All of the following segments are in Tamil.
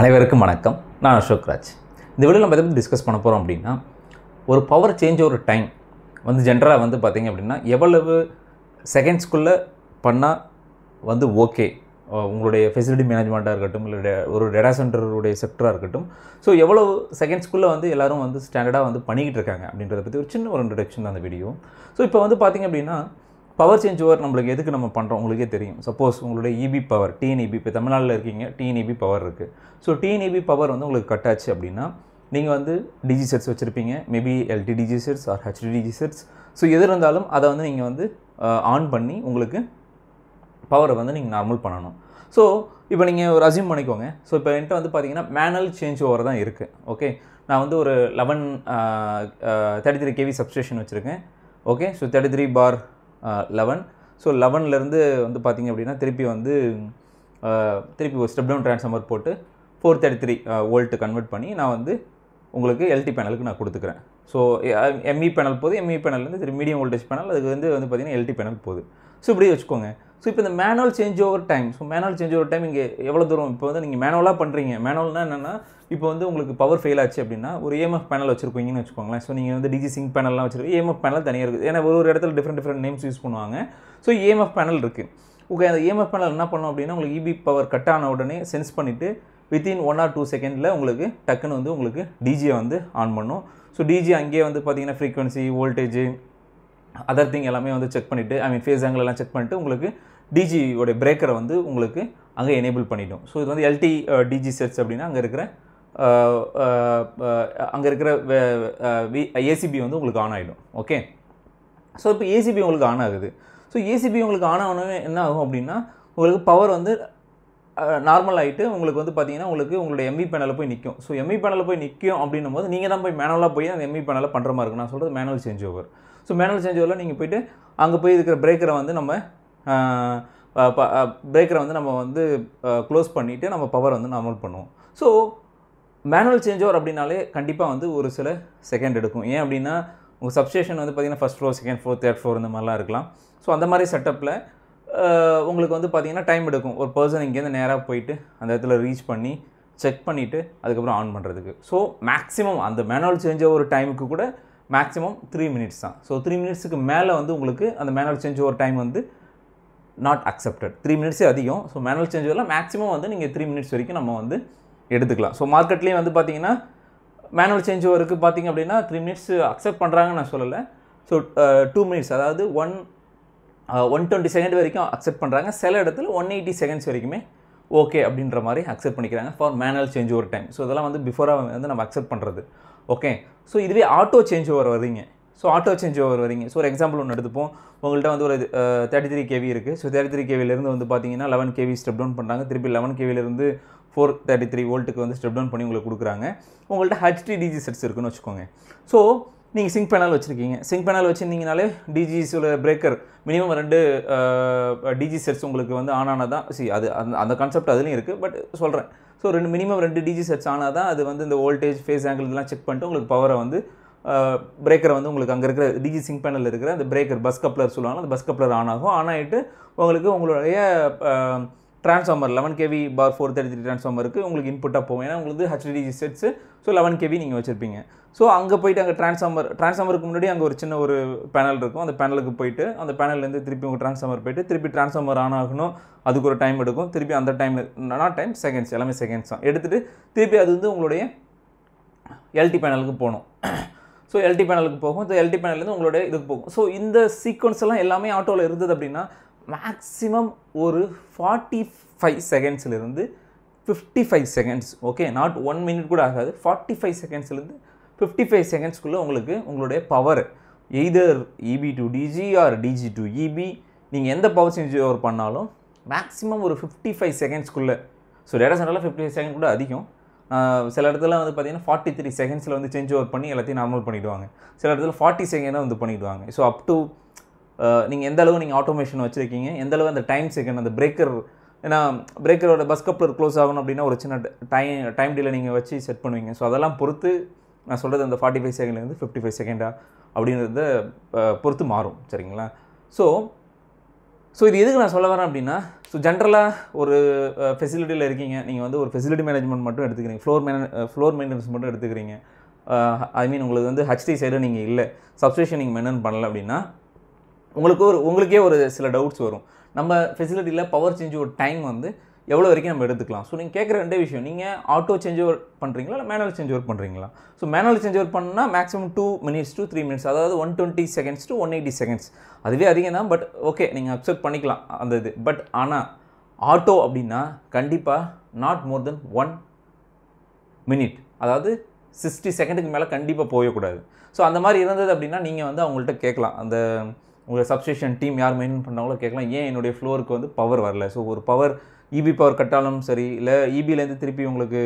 அனைவருக்கும் வணக்கம். நான் அசோக் ராஜ். இந்த வீடியோவில் நம்ம எதை பற்றி டிஸ்கஸ் பண்ண போகிறோம் அப்படின்னா, ஒரு பவர் சேஞ்ச் ஒரு டைம் வந்து ஜென்ரலாக வந்து பார்த்திங்க அப்படின்னா எவ்வளவு செகண்ட்ஸ்குள்ளே பண்ணால் வந்து ஓகே, உங்களுடைய ஃபெசிலிட்டி மேனேஜ்மெண்ட்டாக இருக்கட்டும், இல்லை ஒரு டேட்டா சென்டருடைய செக்டராக இருக்கட்டும், ஸோ எவ்வளவு செகண்ட்ஸ்குள்ளே வந்து எல்லோரும் வந்து ஸ்டாண்டர்டாக வந்து பண்ணிக்கிட்டு இருக்காங்க அப்படின்றத பற்றி ஒரு சின்ன ஒரு இன்ட்ரடக்ஷன் தான் அந்த வீடியோ. ஸோ இப்போ வந்து பார்த்திங்க அப்படின்னா பவர் சேஞ்ச் ஓவர் நம்மளுக்கு எதுக்கு நம்ம பண்ணுறோம் உங்களுக்கே தெரியும். சப்போஸ் உங்களுடைய இபி பவர் டிஎன்இபி, இப்போ தமிழ்நாட்டில் இருக்கீங்க, டிஎன்இபி பவர் இருக்குது. ஸோ டிஎன்இபி பவர் வந்து உங்களுக்கு கட் ஆச்சு அப்படின்னா நீங்கள் வந்து டிஜி செட்ஸ் வச்சுருப்பீங்க, maybe LT DG sets or HT DG sets. So எது இருந்தாலும் அதை வந்து நீங்கள் வந்து ஆன் பண்ணி உங்களுக்கு பவரை வந்து நீங்கள் நார்மல் பண்ணணும். ஸோ இப்போ நீங்கள் ஒரு அசியூம் பண்ணிக்கோங்க. ஸோ இப்போ என்கிட்ட வந்து பார்த்தீங்கன்னா மேனுவல் சேஞ்ச் ஓவர் தான் இருக்குது. ஓகே, நான் வந்து ஒரு 33 kV சப்ஸ்டேஷன் வச்சுருக்கேன். Okay, so 33/11. ஸோ 11லேருந்து வந்து பார்த்திங்க அப்படின்னா திருப்பி ஒரு ஸ்டெப் டவுன் ட்ரான்ஸ்ஃபார்மர் போட்டு 433 வோல்ட்டு கன்வெர்ட் பண்ணி நான் வந்து உங்களுக்கு எல்டி பேனலுக்கு நான் கொடுத்துக்கிறேன். ஸோ எம்இ பேனல் போகுது, எம்இ பேனல்லேருந்து திருப்பி மீடியம் வோல்டேஜ் பேனல், அதுக்கு வந்து பார்த்திங்கன்னா எல்டி பேனல் போகுது. ஸோ இப்படி வச்சுக்கோங்க. ஸோ இப்போ இந்த மேனுவல் சேஞ்ச் ஓவர் டைம், இங்கே எவ்வளோ தூரம் இப்போ வந்து நீங்கள் மேனுவலாக பண்ணுறீங்க. மேனுவல்னால் என்னென்னா, இப்போ வந்து உங்களுக்கு பவர் ஃபெயில் ஆச்சு அப்படின்னா ஒரு EMF பேனல் வச்சுருக்கீங்கன்னு வச்சுக்கோங்களேன். ஸோ நீங்கள் வந்து டிஜி சிங்க் பேனல்லாம் வச்சுருக்கீங்க, EMF பேனல் தனியாக இருக்குது. ஏன்னா ஒரு இடத்துல டிஃப்ரெண்ட் நேம்ஸ் யூஸ் பண்ணுவாங்க. ஸோ EMF பேனல் இருக்குது. ஓகே, அந்த EMF பேனல் என்ன பண்ணோம் அப்படின்னா உங்களுக்கு இபி பவர் கட் ஆன உடனே சென்ஸ் பண்ணிவிட்டு வித்தின் 1 or 2 செகண்டில் உங்களுக்கு டக்குன்னு வந்து உங்களுக்கு டிஜியை வந்து ஆன் பண்ணும். ஸோ டிஜி அங்கேயே வந்து பார்த்திங்கன்னா ஃப்ரீக்வன்சி, வோல்டேஜ், அதர் திங் எல்லாமே வந்து செக் பண்ணிவிட்டு, ஃபேஸ் ஆங்கிள் எல்லாம் செக் பண்ணிவிட்டு உங்களுக்கு டிஜியோடைய பிரேக்கரை வந்து உங்களுக்கு அங்கே எனேபிள் பண்ணிவிடும். ஸோ இது வந்து எல்டி டிஜி செட்ஸ் அப்படின்னா அங்கே இருக்கிற ஏசிபி வந்து உங்களுக்கு ஆன் ஆகிடும். ஓகே, ஸோ இப்போ ஏசிபி உங்களுக்கு ஆன் ஆகுது. ஸோ ஏசிபி உங்களுக்கு ஆன் ஆனவே என்ன ஆகும் அப்படின்னா உங்களுக்கு பவர் வந்து நார்மல் ஆகிட்டு உங்களுக்கு வந்து பார்த்திங்கன்னா உங்களுடைய எம்இ பேனலில் போய் நிற்கும். ஸோ எம்இ பேனலில் போய் நிற்கும் அப்படின்னும் போது நீங்கள் தான் போய் மேனுவலாக போய் அந்த எம்இ பேனலில் பண்ணுற மாதிரி இருக்கும். நான் சொல்கிறது manual change over. So manual change ஓவரில் நீங்கள் போய்ட்டு அங்கே போய் இருக்கிற பிரேக்கரை வந்து நம்ம க்ளோஸ் பண்ணிவிட்டு நம்ம பவர் வந்து நார்மல் பண்ணுவோம். ஸோ மேனுவல் சேஞ்ச் ஓவர் அப்படின்னாலே கண்டிப்பாக வந்து ஒரு சில செகண்ட் எடுக்கும். ஏன் அப்படின்னா உங்கள் சப்ஸ்டேஷன் வந்து பார்த்திங்கன்னா first floor, second floor, third floor இந்த மாதிரிலாம் இருக்கலாம். ஸோ அந்த மாதிரி செட்டப்பில் உங்களுக்கு வந்து பார்த்திங்கன்னா டைம் எடுக்கும். ஒரு பர்சன் இங்கேருந்து நேராக போயிட்டு அந்த இடத்துல ரீச் பண்ணி செக் பண்ணிவிட்டு அதுக்கப்புறம் ஆன் பண்ணுறதுக்கு. ஸோ மேக்ஸிமம் அந்த மேனுவல் சேஞ்ச் ஓவர் டைமுக்கு கூட மேக்ஸிமம் 3 மினிட்ஸ் தான். ஸோ 3 மினிட்ஸுக்கு மேலே வந்து உங்களுக்கு அந்த மேனுவல் சேஞ்ச் ஓவர் டைம் வந்து நாட் அக்செப்டட். 3 மினிட்ஸே அதிகம். ஸோ மேனுவல் சேஞ்ச் ஓவரில் மேக்ஸிமம் வந்து நீங்கள் 3 மினிட்ஸ் வரைக்கும் நம்ம வந்து எடுத்துக்கலாம். ஸோ மார்க்கெட்லேயும் வந்து பார்த்திங்கன்னா மேனுவல் சேஞ்ச் ஓவருக்கு பார்த்திங்க அப்படின்னா 3 மினிட்ஸ் அக்செப்ட் பண்ணுறாங்கன்னு நான் சொல்லலை. ஸோ 2 மினிட்ஸ், அதாவது 120 செகண்ட் வரைக்கும் அக்செப்ட் பண்ணுறாங்க. சில இடத்துல 180 செகண்ட்ஸ் வரைக்குமே ஓகே அப்படின்ற மாதிரி அக்செப்ட் பண்ணிக்கிறாங்க for manual change over time. So இதெல்லாம் வந்து பிஃபோராக வந்து நம்ம அக்செப்ட் பண்ணுறது. ஓகே, ஸோ இதுவே ஆட்டோ சேஞ்ச் ஓவர் வரீங்க. ஸோ ஒரு எக்ஸாம்பிள் ஒன்று எடுத்துப்போம். உங்கள்கிட்ட வந்து ஒரு 33 kV இருக்குது. ஸோ 33 kVலேருந்து வந்து பார்த்தீங்கன்னா 11 kV ஸ்டெப் டவுன் பண்ணுறாங்க. திருப்பி 11 kVலேருந்து 433 வோல்ட்டுக்கு வந்து ஸ்டெப் டவுன் பண்ணி உங்களுக்கு கொடுக்குறாங்க. உங்கள்கிட்ட ஹெச்டி டிஜி செட்ஸ் இருக்குன்னு வச்சுக்கோங்க. ஸோ நீங்கள் சிங்க் பேனல் வச்சுருக்கீங்க. சிங்க் பேனல் வச்சுருந்தீங்கனாலே டிஜிஸோட பிரேக்கர் மினிமம் 2 டிஜி செட்ஸ் உங்களுக்கு வந்து ஆன் ஆனால் தான் அந்த கான்செப்ட் அதுலேயும் இருக்குது. பட் சொல்கிறேன், ஸோ மினிமம் 2 டிஜி செட்ஸ் ஆனால் தான் அது வந்து இந்த வோல்டேஜ், ஃபேஸ் ஆங்கிள் இதெல்லாம் செக் பண்ணிட்டு உங்களுக்கு பவரை வந்து பிரேக்கரை வந்து உங்களுக்கு அங்கே இருக்கிற டிஜி சிங்க் பேனலில் இருக்கிற அந்த பிரேக்கர் பஸ் கப்ளர் சொல்லுவாங்க, அந்த பஸ் கப்ளர் ஆன் ஆகும். ஆன் ஆகிட்டு உங்களுக்கு உங்களுடைய ட்ரான்ஸ்ஃபார்மர் 11 kV/433 ட்ரான்ஸ்ஃபார்மருக்கு உங்களுக்கு இன்புட்டாக போகும். ஏன்னா உங்களுக்கு ஹெச்டிடிஜி செட்ஸு. ஸோ 11 kV நீங்கள் வச்சுருப்பீங்க. ஸோ அங்கே போய்ட்டு அங்கே ட்ரான்ஸ்ஃபார்மருக்கு முன்னாடி அங்கே ஒரு சின்ன ஒரு பேனல் இருக்கும். அந்த பேனலுக்கு போய்ட்டு அந்த பேனல்லேருந்து திருப்பி உங்கள் ட்ரான்ஸ்ஃபார்மர் போய்ட்டு திருப்பி ட்ரான்ஸ்ஃபார்மர் ஆன் ஆகணும். அதுக்கு ஒரு டைம் எடுக்கும். திருப்பி அந்த டைம் செகண்ட்ஸ், எல்லாமே செகண்ட்ஸ் தான் எடுத்துகிட்டு திருப்பி அது வந்து உங்களுடைய எல்டி பேனலுக்கு போகணும். ஸோ எல்டி பேனலுக்கு போகும். ஸோ எல்டி பேனல்லேருந்து உங்களுடைய இதுக்கு போகும். ஸோ இந்த சீக்வன்ஸ் எல்லாம் எல்லாமே ஆட்டோவில் இருந்தது அப்படின்னா மேக்ஸிமம் ஒரு 45 செகண்ட்ஸ்லேருந்து 55 செகண்ட்ஸ். ஓகே, நாட் 1 மினிட் கூட ஆகாது. 45 செகண்ட்ஸ்லேருந்து 55 செகண்ட்ஸ்க்குள்ளே உங்களுடைய power either EB to DG or DG to EB நீங்கள் எந்த பவர் சேஞ்ச் ஓவர் பண்ணாலும் மேக்ஸிமம் ஒரு 55 செகண்ட்ஸ்க்குள்ளே. ஸோ டேட்டா சென்டரில் 55 செகண்ட் கூட அதிகம். சில இடத்துல வந்து பார்த்திங்கன்னா 43 செகண்ட்ஸில் வந்து சேஞ்ச் ஓவர் பண்ணி எல்லாத்தையும் நார்மல் பண்ணிவிடுவாங்க. சில இடத்துல 40 செகண்டாக வந்து பண்ணிவிடுவாங்க. ஸோ அப் டு நீங்கள் எந்த அளவு நீங்கள் ஆட்டோமேஷன் வச்சுருக்கீங்க, எந்த அளவு அந்த டைம் செகண்ட் அந்த பிரேக்கர், ஏன்னா பிரேக்கரோட பஸ் கப்ளர் க்ளோஸ் ஆகணும் அப்படின்னா ஒரு சின்ன டைம் டிலே நீங்கள் வச்சு செட் பண்ணுவீங்க. ஸோ அதெல்லாம் பொறுத்து நான் சொல்கிறது அந்த 45 செகண்ட்லேருந்து 55 செகண்டா அப்படின்றத பொறுத்து மாறும். சரிங்களா? ஸோ ஸோ இது எதுக்கு நான் சொல்ல வரேன் அப்படின்னா, ஸோ ஜென்ரலாக ஒரு ஃபெசிலிட்டியில் இருக்கீங்க, நீங்கள் வந்து ஒரு ஃபெசிலிட்டி மேனேஜ்மெண்ட் மட்டும் எடுத்துக்கிறீங்க, ஃப்ளோர் மெயின்டெனன்ஸ் மட்டும் எடுத்துக்கிறீங்க. ஐ மீன் உங்களுக்கு வந்து ஹெச்டி சைடு நீங்கள் இல்லை, சப்ஸ்டேஷன் நீங்கள் மெயின்டைன் பண்ணல அப்படின்னா உங்களுக்கே ஒரு சில டவுட்ஸ் வரும். நம்ம ஃபெசிலிட்டியில் பவர் சேஞ்ச் ஓவர் டைம் வந்து எவ்வளோ வரைக்கும் நம்ம எடுத்துக்கலாம். ஸோ நீங்கள் கேட்குற ரெண்டே விஷயம், நீங்கள் ஆட்டோ சேஞ்ச் ஓவர் பண்ணுறீங்களா இல்லை மேனுவல் சேஞ்ச் ஓவர் பண்ணுறீங்களா? ஸோ மேனுவல் சேஞ்ச் ஓவர் பண்ணால் மேக்ஸிமம் 2 minutes to 3 minutes, அதாவது 120 seconds to 180 seconds. அதுவே அதிகம் தான், பட் ஓகே நீங்கள் அக்செப்ட் பண்ணிக்கலாம் அந்த இது. பட் ஆனால் ஆட்டோ அப்படின்னா கண்டிப்பாக நாட் மோர் தென் 1 minute, அதாவது 60 செகண்டுக்கு மேலே கண்டிப்பாக போகக்கூடாது. ஸோ அந்த மாதிரி இருந்தது அப்படின்னா நீங்கள் வந்து அவங்கள்ட்ட கேட்கலாம், அந்த உங்கள் சப்ஸ்டேஷன் டீம் யார் மெயின்டைன் பண்ணாங்களோ கேட்கலாம், ஏன் என்னுடைய ஃப்ளோருக்கு வந்து பவர் வரல. ஸோ ஒரு பவர் இபி பவர் கட்டாலும் சரி, இல்லை இபிலேருந்து திருப்பி உங்களுக்கு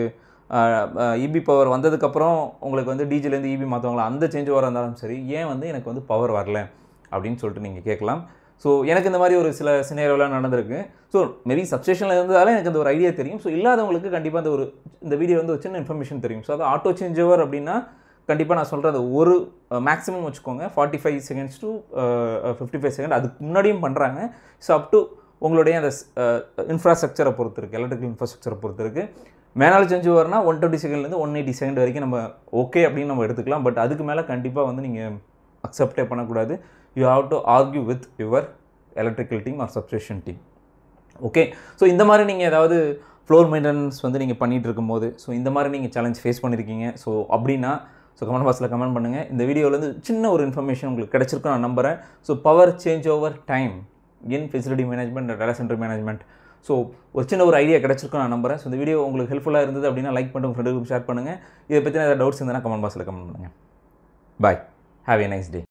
இபி பவர் வந்ததுக்கப்புறம் உங்களுக்கு வந்து டிஜிலேருந்து இபி மாற்றுவாங்களா, அந்த சேஞ்ச் ஓவராக இருந்தாலும் சரி, ஏன் வந்து எனக்கு வந்து பவர் வரல அப்படின்னு சொல்லிட்டு நீங்கள் கேட்கலாம். ஸோ எனக்கு இந்த மாதிரி ஒரு சில சினேரியோலாம் நடந்திருக்கு. ஸோ மேபி சப்ஸ்டேஷனில் இருந்ததால எனக்கு அந்த ஒரு ஐடியா தெரியும். ஸோ இல்லாதவங்களுக்கு கண்டிப்பாக இந்த வீடியோ வந்து ஒரு சின்ன இன்ஃபர்மேஷன் தெரியும். ஸோ அது ஆட்டோ சேஞ்ச் ஓவர் அப்படின்னா கண்டிப்பாக நான் சொல்கிறது ஒரு மேக்ஸிமம் வச்சுக்கோங்க 45 seconds to 55 seconds, அதுக்கு முன்னாடியும் பண்ணுறாங்க. ஸோ அப் டு உங்களுடைய அந்த இன்ஃப்ராஸ்ட்ரக்சரை பொறுத்து இருக்குது, எலக்ட்ரிக்கல் இன்ஃப்ராஸ்ட்ரக்சரை பொறுத்து இருக்குது. மேனுவல் சேஞ்ச் ஓவர்னா 120 செகண்ட்லேருந்து 180 செகண்ட் வரைக்கும் நம்ம ஓகே அப்படின்னு நம்ம எடுத்துக்கலாம். பட் அதுக்கு மேலே கண்டிப்பாக வந்து நீங்கள் அக்செப்டே பண்ணக்கூடாது. You have to argue with your electrical team or substation team. Okay, so இந்த மாதிரி நீங்கள் ஏதாவது ஃப்ளோர் மெயின்டெனன்ஸ் வந்து நீங்கள் பண்ணிகிட்டு இருக்கும்போது, ஸோ இந்த மாதிரி நீங்கள் சேலஞ்ச் ஃபேஸ் பண்ணியிருக்கீங்க ஸோ அப்படின்னா, ஸோ கமெண்ட் பாக்ஸில் கமெண்ட் பண்ணுங்கள். இந்த வீடியோவிலேருந்து சின்ன ஒரு இன்ஃபர்மேஷன் உங்களுக்கு கிடச்சிருக்கும் நான் நம்புகிறேன். So power change over time in facility management, data centre management, so ஒரு சின்ன ஒரு ஐடியா கிடச்சிருக்கும் நான் நம்புகிறேன். ஸோ இந்த வீடியோ உங்களுக்கு ஹெல்ப்ஃபுல்லாக இருந்தது அப்படின்னா லைக் பண்ணிட்டு உங்கள் ஃப்ரெண்டுக்கு ஷேர் பண்ணுங்கள். இதை பற்றின ஏதாவது டவுட்ஸ் இருந்தால் கமெண்ட் பாக்ஸில் கமெண்ட் பண்ணுங்கள். பாய், ஹேவ் எ நைஸ் டே.